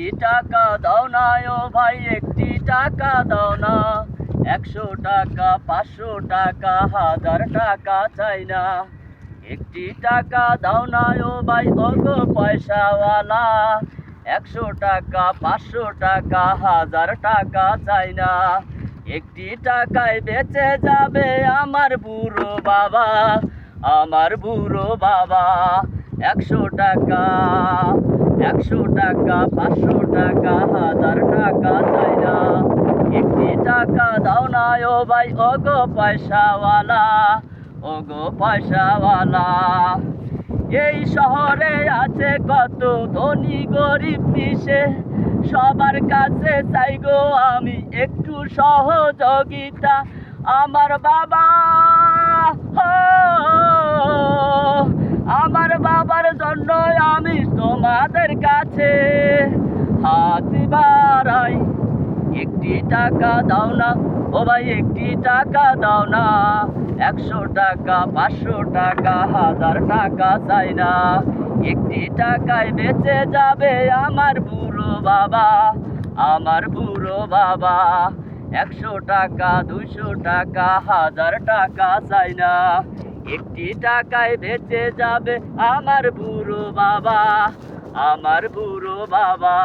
একটি টাকা দাও না ও ভাই, একটি টাকা দাও না। 100 টাকা 500 টাকা 1000 টাকা চাই না। একটি টাকা দাও না ও ভাই, ওগো পয়সাওয়ালা। 100 টাকা 500 টাকা 1000 টাকা চাই না। একটি টাকায় বেঁচে যাবে আমার বুড়ো বাবা, আমার বুড়ো বাবা। 100 টাকা 100 টাকা 500 টাকা 1000 টাকা চাই না। একটি টাকা দাও না ও ভাই, ওগো পয়সাওয়ালা, ওগো পয়সাওয়ালা। এই শহরে আছে কত ধনী গরিব মিশে, সবার কাছে চাই গো আমি একটু সহযোগিতা। আমার বাবা, আমার বাবার জন্য আমি তোমাদের কাছে হাত বাড়াই। একটি টাকা দাও না ও ভাই, একটি টাকা দাও না। 100 টাকা 500 টাকা 1000 টাকা চাই না। একটি টাকায় বেঁচে যাবে আমার বুড়ো বাবা, আমার বুড়ো বাবা। 100 টাকা 200 টাকা 1000 টাকা চাই না। একটি টাকায় বেঁচে যাবে আমার বুড়ো বাবা, আমার বুড়ো বাবা।